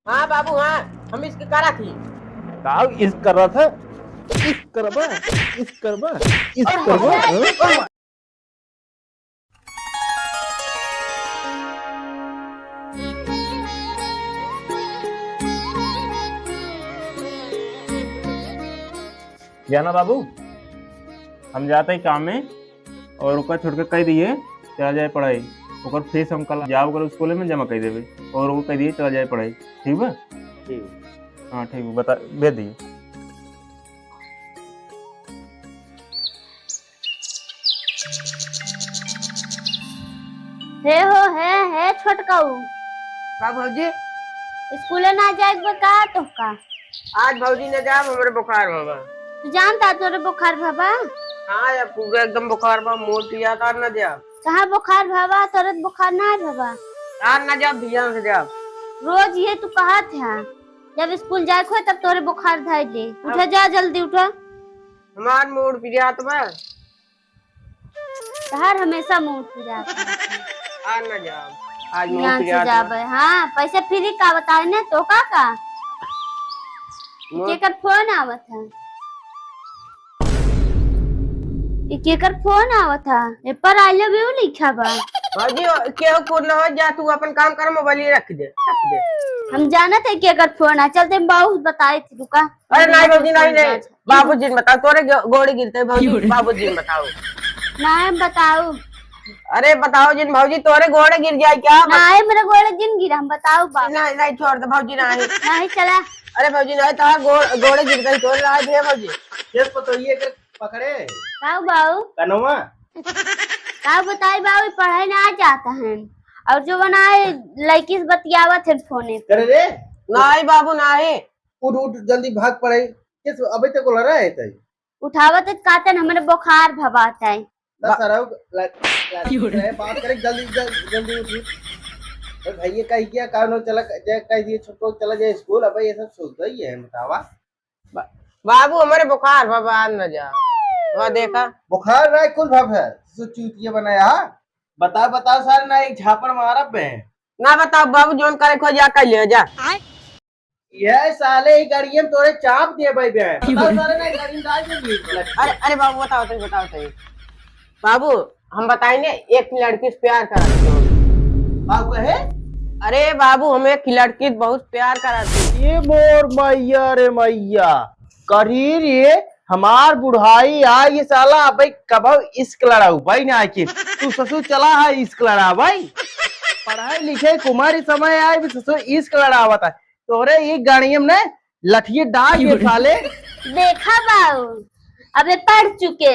हाँ बाबू हाँ, हम इसकी करा थी। का इस कर रहा था, इस करबा, इस करबा, इस करबा, हाँ? जाना बाबू, हम जाते ही काम में और ओका छोड़ के कह दिए चला जाए पढ़ाई। ओकर फीस हम कल जाओ कर स्कूल में जमा कर देवे और वो कह दिए चला जाए पढ़ाई। ठीक बा? ठीक। हाँ ठीक है, बता भेज दिए। है छोटकाऊ का भौजी? स्कूले ना जाए बका तो का आज भौजी ने जा हमारे बुखार बाबा। तू जानता तोरे बुखार भाबा? हाँ यार पूरा एकदम बुखार बा, मोट पिया था न जा। कहाँ बुखार भाबा? तोरे बुखार ना है भाबा? आज न जा, ध्यान से जा। रोज ये तू कहा था जब स्कूल जाए खो तब तोरे बुखार धाई दे। उठा जा जल्दी उठा। हमार मोट पिया तो बा। तहार हमेशा मुंह खुल जाता है। आज न जा, आज मोट ध्यान पिया से जाबे। हाँ पैसे फ्री का बताए ने तो का केकर फोन आवत है? केकर फोन आवत है? ए पर आई लव यू लिखा बा। भौजी केहू को न हो जा, तू अपन काम कर, मोबाइल रख दे। हम जाना थे केकर फोन है। चलते बाबू बताए थे रुका। अरे नहीं भौजी नहीं, बाबूजी ने बताओ, तोरे गोड़ी गिरते भौजी, बाबूजी ने बताओ। नहीं बताओ। अरे बताओ जिन भौजी, तोरे घोड़े गिर जाए क्या? नहीं मेरे गोड़े जिन गिरा। हम बताओ बाबू। नहीं नहीं छोड़ दे भौजी, नहीं नहीं चला। अरे भौजी नहीं, तार घोड़े गिर गई, तोरे राज है भौजी। केस पतोइए के पकड़े काऊ बाबू कनवा काऊ बताई बाबू पढ़ाई ना जाता है और जो बनाए लड़की से बतियावत है फोने पे। करे रे। नहीं बाबू नहीं। उठ उठ जल्दी भाग पड़े। किस अभी तक लड़ रहा है तई? उठावत है कहते हैं हमारे बुखार भवाता है। बात करे जल्दी जल्दी उठ। भैया कह किया कानो चला जाए, कह दिए छोटो चला जाए स्कूल। अब ये सब सोचता ही है बतावा। बाबू हमारे बुखार भगवान न जा। वहाँ देखा बुखार रहा कुल भाव है चूतिया बनाया। बता बताओ सर ना, एक झापड़ मारा पे ना बताओ बाबू, जोन करे खो जा कर ले जा। ये साले ही गाड़ी में तोड़े चाप दिए भाई बहन। बताओ सारे ना गाड़ी में डाल देंगे। अरे अरे बाबू बताओ तो, बताओ तो। बाबू हम बताएंगे एक लड़की से प्यार करते हो। बाबू है? अरे बाबू हमें एक लड़की से बहुत प्यार कराती। ये मोर मैया रे मैया करीर ये हमार बुढ़ाई आ ये साला भाई कब इश्क लड़ाऊ भाई ना आके तू ससुर चला है इश्क लड़ा भाई। पढ़ाई लिखे कुमारी समय आए भी ससुर इश्क लड़ावत है। तोरे ये गाड़ियम ने लठिए डाल ये साले। देखा बाबू अबे पढ़ चुके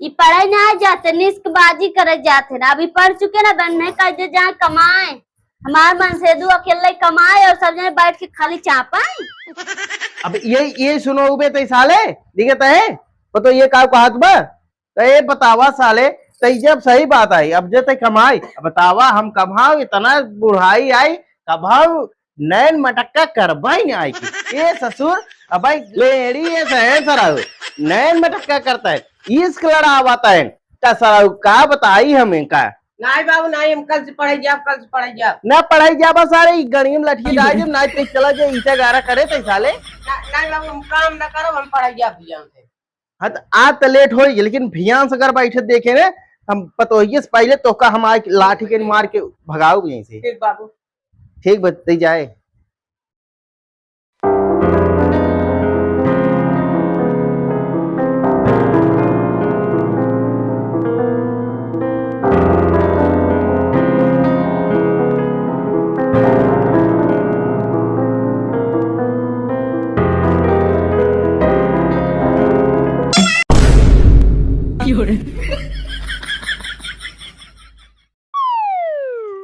ये पढ़ाई ना जाते निष्कबाजी करे जाते ना। अभी पढ़ चुके ना बनने का जो जहाँ कमाए हमारे मन से दू अकेले कमाए और सब जने बैठ के खाली चापाए। अब ये सुनो उबे तो साले दिखे है तो ये का कहत बा तो ये बतावा साले तो जब सही बात आई अब जब तक कमाई बतावा हम कमाओ इतना बुढ़ाई आई कमाओ नैन मटक्का करवाई नहीं आई की ये ससुर अब भाई लेडी ये सरा नैन मटक्का करता है इश्क लड़ावाता है का सरा का बताई हमें का। नहीं बाबू नहीं, हम कल से पढ़ाई जाब, कल से पढ़ाई जाब। ना पढ़ाई जाबा सारे गणियम लठी डाल जब ना ते चला जाए ईटा गारा करे तो साले। नहीं बाबू हम काम ना करो, हम पढ़ाई जाब ध्यान से। हाँ तो आज तो लेट हो लेकिन भियान से अगर बैठे देखे ने हम पतोहिए से पहले तो का हम आज लाठी के मार के भगाओ यहीं से। ठीक बाबू। ठीक बतते जाए।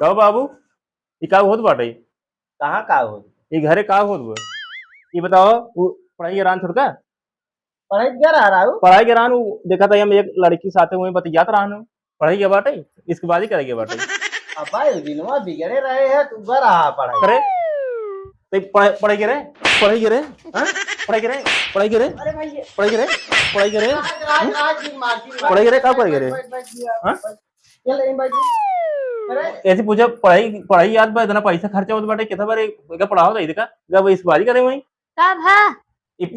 कहो बाबू ये का होत बाटे? कहाँ का हो ये घरे का होत बा? ये बताओ वो पढ़ाई के रान छोड़का पढ़ाई क्या रहा हूँ? पढ़ाई के रान देखा था हम एक लड़की साथे हुए बतियात रहन पढ़ाई के बाटे इसके बाद ही करेंगे बाटे। अब दिनवा बिगड़े रहे हैं तू कर रहा पढ़ाई करे तो पढ़ाई के रे पढ़ाई के रे पढ़ाई के रे पढ़ाई के रे अरे भैया पढ़ाई के रे पढ़ाई के रे पढ़ाई के रे का पढ़ाई के रे ऐसे पूछा पढ़ाई पढ़ाई याद बा इतना पैसा खर्चा होता बाटे कितना बारे का पढ़ाओ था इधर जब इस बाजी करे वही कब है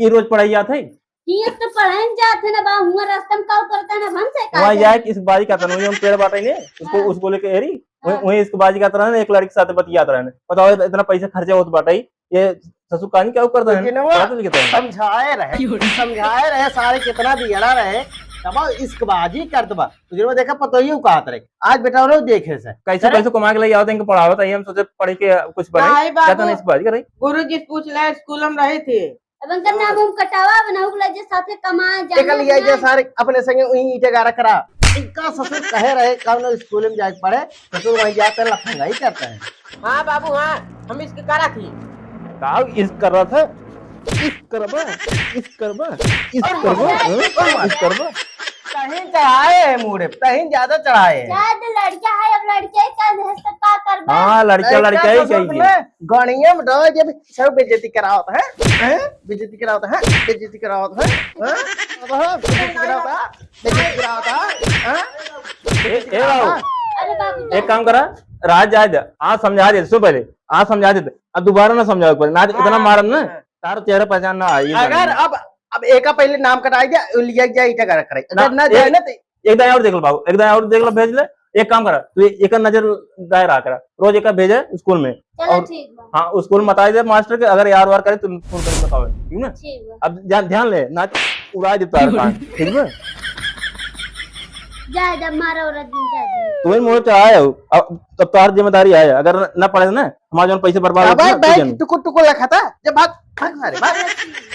ये रोज पढ़ाई याद है ये तो पढ़ाई जाते ना बा हुआ रास्ता में काउ करता ना भन से वहाँ जाए इस बाजी का तरह हम पेड़ बाटे ने उसको लेके एरी वही इसके बाजी का तरह एक लड़के के साथ बतियात रहे बताओ इतना पैसा खर्चा होता बाटे ये ससुर कहानी क्या करता लेकिन वो है समझाए रहे सारे कितना बिगड़ा रहे तब इश्कबाजी कर दबा तुझे में देखा पतो ही कहत रहे आज बेटा उन्होंने देखे से कैसे पैसे कमा के लिए आओ इनको पढ़ाओ था हम सोचे पढ़ के कुछ नहीं बने बाबू। क्या था इस बाजी करे गुरु जी पूछ ले स्कूल में रहे थे अब उनका नाम हम कटावा बनाऊ जे साथे कमाए एक जाना लिया जे सारे अपने संगे वही ईटे गारा करा इनका ससुर कहे रहे कौन स्कूल में जाके पढ़े ससुर वहीं जाते लफंगा ही करते हैं हाँ बाबू हाँ हम इसकी करा थी काव इस कर रहा था इस करबा इस करबा इस करबा इस करबा कहीं चढ़ाए है मुड़े कहीं ज्यादा चढ़ाए है शायद लड़का है अब लड़के का है तो का करबा हाँ लड़का लड़का ही चाहिए गणिया में डर जब सब बेइज्जती करावत है बेइज्जती करावत है बेइज्जती करावत है बेइज्जती करावत है बेइज्जती करावत है ए बाबू अरे बाबू एक काम करा राज जा दे आज समझा दे सो पहले आज समझा दे अब दोबारा ना समझाओ पर ना इतना मारन ना तार चेहरा पहचान ना आई अगर अब एक का पहले नाम कटाई दिया लिया जाए ईटा गारा करे अगर ना एक- जाए ना तो एक दाएं और देख लो बाबू एक दाएं और देख लो भेज ले एक काम करा तू एक नजर दाएं रहा करा रोज एक भेजे स्कूल में चलो और ठीक बा हाँ स्कूल में बता दे मास्टर के अगर यार वार करे तो फोन करके बताओ ठीक ना ठीक बा अब ध्यान ले ना तो उड़ा दे तार कान ठीक है जा जब मारा और दिन जा तुम्हें मोड़ चढ़ाए हो अब तब तार जिम्मेदारी है अगर ना पढ़े ना हमारे जो पैसे बर्बाद अब होते हैं ना, तो भाई जान। टुकुर टुकुर लखा था जब भाग भाग मारे भाग ठीक